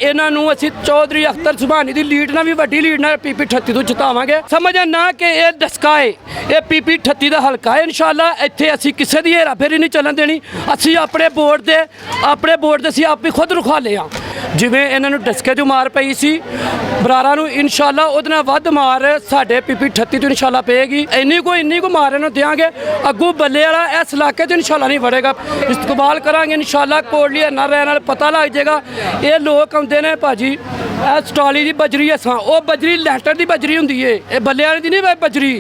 ਇਹਨਾਂ ਨੂੰ ਅਸੀਂ ਚੌਧਰੀ ਅਖਤਰ ਸੁਭਾਨੀ ਦੀ ਲੀਡ ਨਾਲ ਵੀ ਵੱਡੀ ਲੀਡ ਨਾਲ PP-38 ਤੋਂ ਜਿਤਾਵਾਂਗੇ। ਸਮਝਿਆ ਨਾ ਕਿ ਇਹ ਡਸਕਾ ਹੈ, ਇਹ PP-38 ਦਾ ਹਲਕਾ ਹੈ। ਇਨਸ਼ਾਅੱਲਾ ਇੱਥੇ ਅਸੀਂ ਕਿਸੇ ਦੀ ਹੇਰਾਫੇਰੀ ਨਹੀਂ ਚੱਲਣ ਦੇਣੀ। ਅਸੀਂ ਆਪਣੇ ਬੋਰਡ ਦੇ ਅਸੀਂ ਆਪ ਹੀ ਖੁਦ ਰੁਖਾ ਲਏ ਹਾਂ। ਜਿਵੇਂ ਇਹਨਾਂ ਨੂੰ ਡਸਕੇ 'ਚੋਂ ਮਾਰ ਪਈ ਸੀ ਬਰਾਰਾਂ ਨੂੰ, ਇਨਸ਼ਾਅੱਲਾ ਉਹਦੇ ਨਾਲ ਵੱਧ ਮਾਰ ਸਾਡੇ PP-38 ਤੋਂ ਇਨਸ਼ਾਅੱਲਾ ਪਏਗੀ। ਇੰਨੀ ਕੁ ਮਾਰ ਇਹਨਾਂ ਨੂੰ ਦਿਆਂਗੇ। ਅੱਗੋਂ ਬੱਲੇ ਵਾਲਾ ਇਸ ਇਲਾਕੇ 'ਚ ਇਨਸ਼ਾਅੱਲਾ ਨਹੀਂ ਵੜੇਗਾ। ਇਸਤਕਬਾਲ ਕਰਾਂਗੇ ਇਨਸ਼ਾਅੱਲਾ। ਕੋਟਲੀ ਨਾ ਰਹਿਣ ਨਾਲ ਪਤਾ ਲੱਗ ਜਾਏਗਾ। ਇਹ ਲੋਕ ਆਉਂਦੇ ਨੇ ਭਾਜੀ, ਇਹ ਸਟਾਲੀ ਦੀ ਬਜਰੀ ਅਸਾਂ, ਉਹ ਬਜਰੀ ਲੈਂਟਰ ਦੀ ਬਜਰੀ ਹੁੰਦੀ ਏ, ਇਹ ਬੱਲੇ ਵਾਲੀ ਦੀ ਨਹੀਂ ਬਜਰੀ,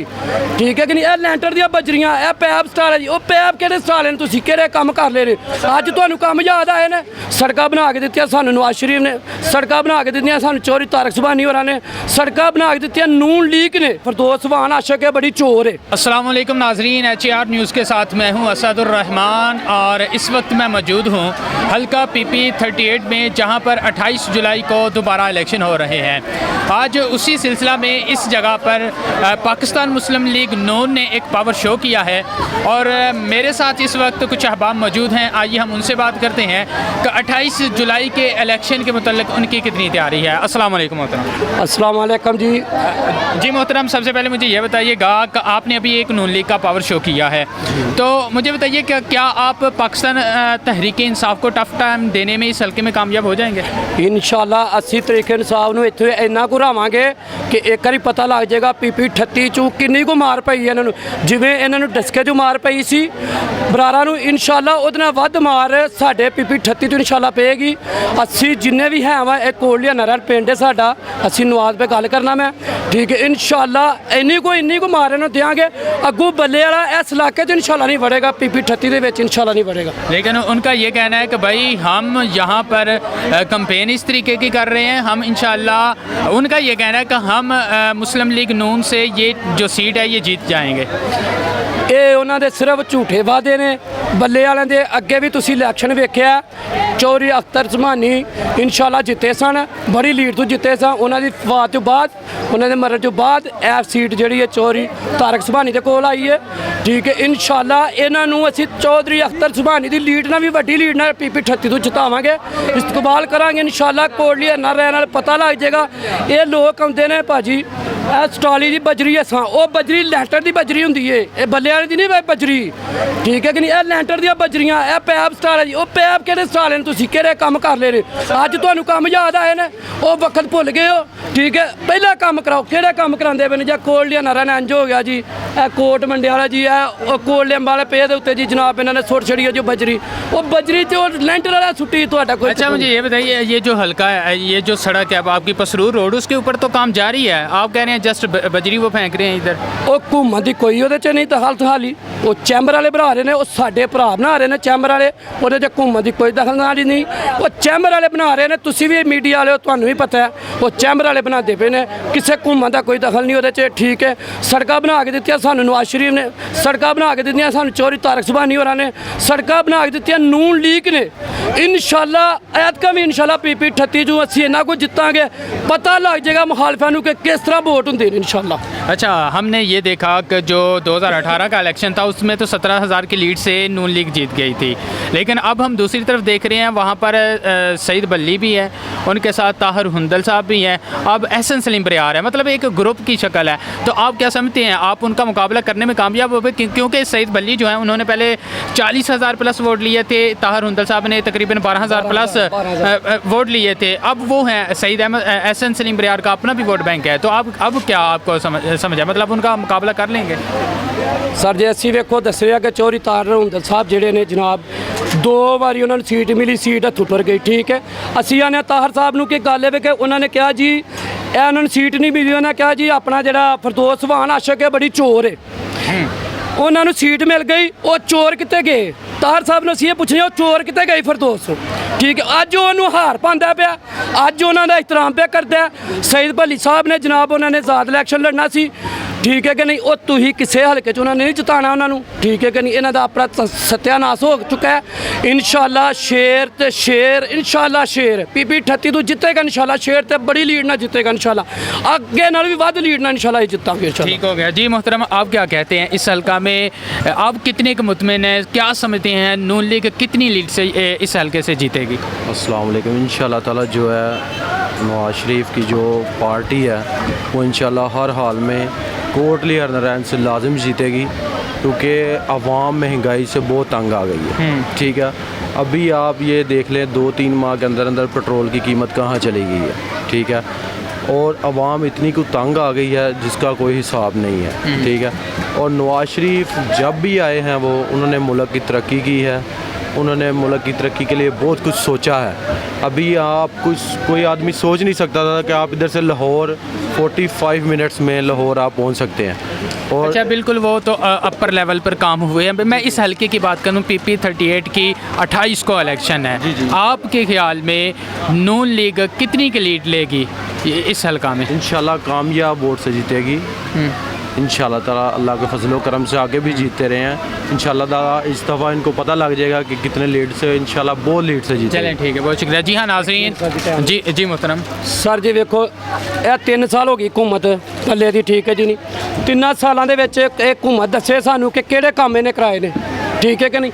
ਠੀਕ ਹੈ ਕਿ ਨਹੀਂ। ਇਹ ਲੈਂਟਰ ਦੀਆਂ ਬਜਰੀਆਂ, ਇਹ ਪੈਪ ਸਟਾਲ ਹੈ ਜੀ। ਉਹ ਪੈਪ ਕਿਹੜੇ ਸਟਾਲ ਨੇ? ਤੁਸੀਂ ਕਿਹੜੇ ਕੰਮ ਕਰ ਲੈ ਰਹੇ? ਅੱਜ ਤੁਹਾਨੂੰ ਕੰਮ ਯਾਦ ਆਏ ਨੇ? ਸੜਕਾਂ ਬਣਾ ਕੇ ਦਿੱਤੀਆਂ ਸਾਨੂੰ ਨਵਾਜ਼ ਸ਼ਰੀਫ ਨੇ, ਸੜਕਾਂ ਬਣਾ ਕੇ ਦਿੱਤੀਆਂ ਸਾਨੂੰ ਚੋਰੀ ਤਾਰਕ ਸੁਭਾਨੀ ਹੋਰਾਂ ने, सड़क बना के दी नून लीग ने। फिरदौस सुभान आशिक है, बड़ी चोर है। अस्सलाम वालेकुम नाजरीन, HAR न्यूज़ के साथ मैं हूं असदुर्रहमान और इस वक्त मैं मौजूद हूं हल्का PP-38 में, जहां पर 28 जुलाई को दोबारा इलेक्शन हो रहे हैं। आज उसी सिलसिला में इस जगह पर पाकिस्तान मुस्लिम लीग नून ने एक पावर शो किया है और मेरे साथ इस वक्त कुछ अहबाब मौजूद हैं। आइए हम उनसे बात करते हैं कि 28 जुलाई के इलेक्शन के मुतल्लिक उनकी कितनी तैयारी है। अस्सलाम वालेकुम मोहतरम। अस्सलाम वालेकुम जी मोहतरम, सबसे पहले मुझे ये बताइएगा कि आपने अभी एक नून लीग का पावर शो किया है, तो मुझे बताइए कि क्या आप पाकिस्तान तहरीक इंसाफ को टफ टाइम देने में इस हल्के में कामयाब हो जाएंगे? इंशाअल्लाह 80 तरीके इंसाफ ਨੂੰ ਇੱਥੇ ਇੰਨਾ ਘੁਰਾਵਾਂਗੇ ਕਿ ਇੱਕ ਵਾਰੀ ਪਤਾ ਲੱਗ ਜਾਏਗਾ PP-38 ਚੋਂ ਕਿੰਨੀ ਕੁ ਮਾਰ ਪਈ ਇਹਨਾਂ ਨੂੰ। ਜਿਵੇਂ ਇਹਨਾਂ ਨੂੰ ਡਸਕੇ 'ਚੋਂ ਮਾਰ ਪਈ ਸੀ ਬਰਾਰਾਂ ਨੂੰ, ਇਨਸ਼ਾਅੱਲਾ ਉਹਦੇ ਨਾਲ ਵੱਧ ਮਾਰ ਸਾਡੇ PP-38 ਤੋਂ ਇਨਸ਼ਾਅੱਲਾ ਪਏਗੀ। ਅਸੀਂ ਜਿੰਨੇ ਵੀ ਹੈ ਵਾ, ਇਹ ਕੋਟਲੀ ਨਰਲ ਪਿੰਡ ਹੈ ਸਾਡਾ, ਅਸੀਂ ਨਵਾਜ਼ पे गल करना मैं, ठीक है। इंशाअल्लाह इन्नी को मार इन्हों देंगे। अगू बल्ले वाला इस इलाके च इंशाअल्लाह नहीं बढ़ेगा, PP-38 के विच इंशाअल्लाह नहीं बढ़ेगा। लेकिन उनका ये कहना है कि भाई हम यहाँ पर कंपेन इस तरीके की कर रहे हैं, हम इंशाअल्लाह, उनका ये कहना है कि हम मुस्लिम लीग नून से ये जो सीट है ये जीत जाएंगे। ਇਹ ਉਹਨਾਂ ਦੇ ਸਿਰਫ ਝੂਠੇ ਵਾਅਦੇ ਨੇ। ਬੱਲੇ ਵਾਲਿਆਂ ਦੇ ਅੱਗੇ ਵੀ ਤੁਸੀਂ ਇਲੈਕਸ਼ਨ ਵੇਖਿਆ, ਚੌਧਰੀ ਅਖਤਰ ਸੁਭਾਨੀ ਇਨਸ਼ਾਅੱਲਾ ਜਿੱਤੇ ਸਨ, ਬੜੀ ਲੀਡ ਤੋਂ ਜਿੱਤੇ ਸਨ। ਉਹਨਾਂ ਦੀ ਵਫਾਤ ਤੋਂ ਬਾਅਦ, ਉਹਨਾਂ ਦੇ ਮਰਨ ਤੋਂ ਬਾਅਦ ਇਹ ਸੀਟ ਜਿਹੜੀ ਹੈ ਚੌਧਰੀ ਤਾਰਕ ਸੁਭਾਨੀ ਦੇ ਕੋਲ ਆਈ ਹੈ, ਠੀਕ ਹੈ। ਇਨਸ਼ਾਅੱਲਾ ਇਹਨਾਂ ਨੂੰ ਅਸੀਂ ਚੌਧਰੀ ਅਖਤਰ ਸੁਭਾਨੀ ਦੀ ਲੀਡ ਨਾਲ ਵੀ ਵੱਡੀ ਲੀਡ ਨਾਲ PP-38 ਤੋਂ ਜਿਤਾਵਾਂਗੇ। ਇਸਤਕਬਾਲ ਕਰਾਂਗੇ ਇਨਸ਼ਾਅੱਲਾ। ਕੋਟਲੀ ਨਾ ਰਹਿਣ ਨਾਲ ਪਤਾ ਲੱਗ ਜਾਏਗਾ। ਇਹ ਲੋਕ ਆਉਂਦੇ ਨੇ ਭਾਜੀ, ਇਹ ਸਟਾਲੀ ਦੀ ਬਜਰੀ ਅਸਾਂ, ਉਹ ਬਜਰੀ ਲੈਂਟਰ ਦੀ ਬਜਰੀ ਹੁੰਦੀ ਏ, ਇਹ ਬੱਲੇ ਵਾਲੀ ਦੀ ਨਹੀਂ ਬਜਰੀ, ਠੀਕ ਹੈ ਕਿ ਨਹੀਂ। ਇਹ ਲੈਂਟਰ ਦੀਆਂ ਬਜਰੀਆਂ, ਇਹ ਪੈਪ ਸਟਾਲ ਹੈ ਜੀ। ਉਹ ਪੈਪ ਕਿਹੜੇ ਸਟਾਲ ਨੇ? ਤੁਸੀਂ ਕਿਹੜੇ ਕੰਮ ਕਰ ਲੈ ਰਹੇ? ਅੱਜ ਤੁਹਾਨੂੰ ਕੰਮ ਯਾਦ ਆਏ ਨੇ? ਉਹ ਵਕਤ ਭੁੱਲ ਗਏ ਹੋ, ਠੀਕ ਹੈ। ਪਹਿਲਾ ਕੰਮ ਕਰਾਓ। ਕਿਹੜੇ ਕੰਮ ਕਰਾਉਂਦੇ ਪਏ ਨੇ? ਜਾਂ ਕੋਟਲੀ ਨਰਾਂ ਨੇ ਇੰਜ ਹੋ ਗਿਆ ਜੀ, ਇਹ ਕੋਟ ਮੰਡੇ ਵਾਲਾ ਜੀ, ਇਹ ਕੋਟਲੇ ਵਾਲੇ ਪੇ ਦੇ ਉੱਤੇ जी जनाब इन्होंने सुट छड़ी है जो बजरी, वो बजरी जो लेंटर वाला छुट्टी तो कोई। अच्छा, मुझे ये बताइए, ये जो हल्का है, ये जो सड़क है आपकी पसरूर रोड, उसके ऊपर तो काम जारी है, आप कह रहे हैं जस्ट बजरी वो फेंक रहे हैं इधर। वो घूमन की कोई वो नहीं तो हालत हाली, वो चैंबर वाले बना रहे हैं, वो साडे भरा बना रहे हैं चैंबर वाले, वो घूमन की कोई दखलअंदाजी नहीं। वो चैंबर वाले बना रहे हैं, तुसीं भी मीडिया वाले हो, तुहानूं भी पता है, वो चैंबर वाले बनाते पे ने, किसी घूमन का कोई दखल नहीं वो, ठीक है। सड़क बना के दी सानूं नवाज शरीफ ने, सड़क बना के दी सानूं चौधरी तारक सुभानी होरां ने, सड़क बना के दी नून लीग ने। इंशाअल्लाह ऐतका भी इंशाअल्लाह PP-38 जो असीं इन्ना कुछ जितांगे, पता लग जाएगा मुखालफां नूं कि किस तरह वोट हुंदे ने इंशाअल्लाह। अच्छा, हमने ये देखा कि जो 2018 का इलेक्शन था उसमें तो 17,000 की लीड से नून लीग जीत गई थी, लेकिन अब हम दूसरी तरफ देख रहे हैं वहाँ पर सईद बल्ली भी है, उनके साथ ताहिर हुंदल साहब भी हैं, अब एहसन सलीम बरियार है, मतलब एक ग्रुप की शक्ल है। तो आप क्या समझते हैं, आप उनका मुकाबला करने में कामयाब हो गए? क्योंकि सईद बल्ली जो है उन्होंने पहले 40,000 प्लस वोट लिए थे, ताहिर हुंदल साहब ने तकरीबन 12,000 प्लस वोट लिए थे, अब वो हैं सईद एहसन सलीम बरियार का अपना भी वोट बैंक है। तो अब क्या आपको समझ है, मतलब उनका मुकाबला कर लेंगे? सर जे असीं वेखो दस्सिया कि चौधरी ताहिर हुंदल साहब जिहड़े ने जनाब, 2 बारी उन्होंने सीट मिली, सीट हत्थों टुर गई, ठीक है। असीं आने ताहिर साहब नूं कि गल है कि उन्होंने कहा जी उन्होंने सीट नहीं मिली, उन्होंने कहा जी अपना जिहड़ा फिरदौस सुभान आशिक है, बड़ी चोर है, उन्होंने सीट मिल गई। वो चोर कितने गए? ताहिर साहब ने असीं पुछने वो चोर कितने गए फिरदौस, ठीक है। अज उन्होंने हार पांदा पिया, अज उन्होंने एहतराम पे करता है। सईद बल्ली साहब ने जनाब उन्होंने आज़ाद इलैक्शन लड़ना सी, ठीक है कि नहीं। वो तुही किसी हल्के च उन्होंने नहीं जिताना उन्होंने, ठीक है कि नहीं। इन्हों का अपना सत्यानाश हो चुका है। इंशाअल्लाह शेर ते शेर, इंशाअल्लाह शेर PP-38 तो जितेगा इंशाअल्लाह, शेर ते बड़ी लीड ना जितेगा इंशाअल्लाह, अगे नाल भी वध लीड ना इंशाअल्लाह जीतांगे। ठीक हो गया जी। मोहतरम, आप क्या कहते हैं, इस हल्का में आप कितने के मुतमिन हैं, क्या समझते सकते हैं नून लीग कितनी लीड से इस हलके से जीतेगी? अस्सलाम वालेकुम। इंशाल्लाह ताला जो है नवाज शरीफ की जो पार्टी है वो इंशाल्लाह हर हाल में कोटली हर नारायण से लाजिम जीतेगी, क्योंकि अवाम महंगाई से बहुत तंग आ गई है। ठीक है, अभी आप ये देख लें 2-3 माह के अंदर अंदर पेट्रोल की कीमत कहाँ चली गई है। ठीक है, और अवाम इतनी को तंग आ गई है जिसका कोई हिसाब नहीं है। ठीक है, और नवाज शरीफ जब भी आए हैं वो उन्होंने मुल्क की तरक्की की है, उन्होंने मुल्क की तरक्की के लिए बहुत कुछ सोचा है। अभी आप कोई आदमी सोच नहीं सकता था कि आप इधर से लाहौर 45 मिनट्स में लाहौर आप पहुंच सकते हैं। और अच्छा, बिल्कुल, वो तो अपर लेवल पर काम हुए हैं। मैं इस हलके की बात करूं, PP-38 की 28 को इलेक्शन है। आपके ख्याल में नून लीग कितनी की लीड लेगी इस हलका में? इंशाल्लाह कामयाब वोट से जीतेगी। इंशाल्लाह ताला अल्लाह के फजलो करम से आगे भी जीतते रहे हैं। इंशाल्लाह ताला इस दफ़ा इनको पता लग जाएगा कि कितने लीड से, इंशाल्लाह बहुत लीड से जीते। चलें, ठीक है, बहुत शुक्रिया। जी हाँ नाज़रीन, जी मोहतरम सर जी वेखो, ਇਹ 3 ਸਾਲ ਹੋ ਗਈ ਹਕੂਮਤ ਥੱਲੇ ਦੀ, ਠੀਕ ਹੈ ਜੀ। ਨਹੀਂ 3 ਸਾਲਾਂ ਦੇ ਵਿੱਚ ਇਹ ਹਕੂਮਤ ਦੱਸੇ ਸਾਨੂੰ ਕਿ ਕਿਹੜੇ ਕੰਮ ਇਹਨੇ ਕਰਾਏ ਨੇ, ਠੀਕ ਹੈ ਕਿ ਨਹੀਂ।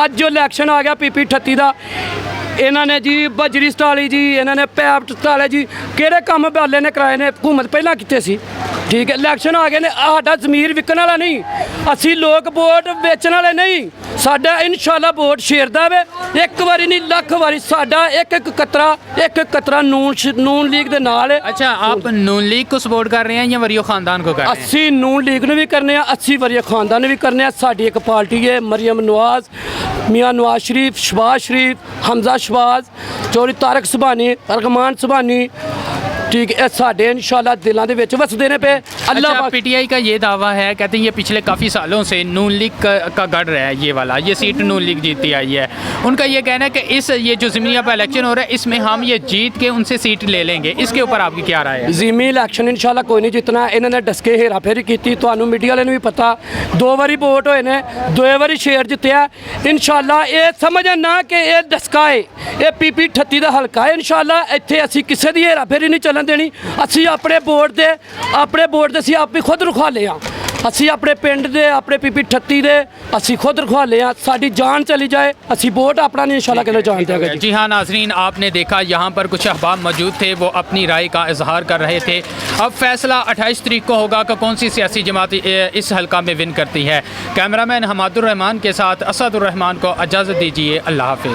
ਅੱਜ ਜੋ ਇਲੈਕਸ਼ਨ ਆ ਗਿਆ PP-38 ਦਾ, ਇਹਨਾਂ ਨੇ ਜੀ ਬਜਰੀ ਸਟਾਲੀ ਜੀ, ਇਹਨਾਂ ਨੇ ਪੈਪ ਸਟਾਲੇ ਜੀ, ਕਿਹੜੇ ਕੰਮ ਬਾਲੇ ਨੇ ਕਰਾਏ ਨੇ, ਹਕੂਮਤ ਪਹਿਲਾਂ ਕਿੱਥੇ ਸੀ। ਠੀਕ ਹੈ, ਇਲੈਕਸ਼ਨ ਆ ਗਏ ਨੇ, ਸਾਡਾ ਜ਼ਮੀਰ ਵਿਕਣ ਵਾਲਾ ਨਹੀਂ, ਅਸੀਂ ਲੋਕ ਵੋਟ ਵੇਚਣ ਵਾਲੇ ਨਹੀਂ। ਸਾਡਾ ਇਨਸ਼ਾਅੱਲਾ ਵੋਟ ਸ਼ੇਰ ਦਾ ਵੇ, ਇੱਕ ਵਾਰੀ ਨਹੀਂ ਲੱਖ ਵਾਰੀ ਸਾਡਾ ਇੱਕ ਕਤਰਾ ਨੂਨ ਲੀਗ ਦੇ ਨਾਲ। अच्छा, आप नून लीग को सपोर्ट कर रहे हैं या वरियो खानदान को कर रहे हैं? ਅਸੀਂ ਨੂਨ ਲੀਗ ਨੂੰ ਵੀ ਕਰਨੇ ਆ, 80 ਵਰੀ ਖਾਨਦਾਨ ਨੂੰ ਵੀ ਕਰਨੇ ਆ। ਸਾਡੀ ਇੱਕ ਪਾਰਟੀ ਹੈ ਮਰੀਮ ਨਵਾਜ਼, मियाँ नवाज शरीफ, शहबाज शरीफ, हमजा शहबाज, चौधरी तारक सुभानी, रहमान सुभानी, ठीक है, साढ़े इंशाल्लाह दिलों के विच वसदे ने पे। अल्लाह अच्छा, PTI का ये दावा है, कहते हैं ये पिछले काफ़ी सालों से नून लीग का गढ़ रहा है, ये वाला ये सीट नून लीग जीतती आई है। उनका ये कहना है कि ये जो ज़मीनी पर इलेक्शन हो रहा है इसमें हम ये जीत के उनसे सीट ले लेंगे। इसके ऊपर आपकी क्या राय है? ज़मीनी इलेक्शन इंशाल्लाह कोई नहीं जितना। इन्होंने डसके हेराफेरी की, तुहानू मीडिया वाले भी पता, 2 बारी वोट होए ने, 2 बारी शेयर जितया। इंशाल्लाह ये समझ ना कि ये डसका है, ये PP-38 का हल्का है। इंशाल्लाह इत्थे असीं किसी की हेराफेरी नहीं चलन देनी। ਅਸੀਂ ਆਪਣੇ ਵੋਟ ਦੇ ਅਸੀਂ ਆਪ ਹੀ ਖੁਦ ਰਖਵਾਲੇ ਆ। ਅਸੀਂ ਆਪਣੇ ਪਿੰਡ ਦੇ, ਆਪਣੇ PP-38 ਦੇ ਅਸੀਂ ਖੁਦ रखवाले हैं। साड़ी जान चली जाए असी वोट अपना नहीं इंशाल्लाह के लिए जान देंगे। जी हाँ नाजरीन, आपने देखा यहाँ पर कुछ अहबाब मौजूद थे, वो अपनी राय का इजहार कर रहे थे। अब फैसला 28 तारीख को होगा कि कौन सी सियासी जमात इस हल्का में विन करती है। कैमरामैन हमादुर रहमान के साथ असदुर रहमान को इजाज़त दीजिए। अल्लाह हाफिज़।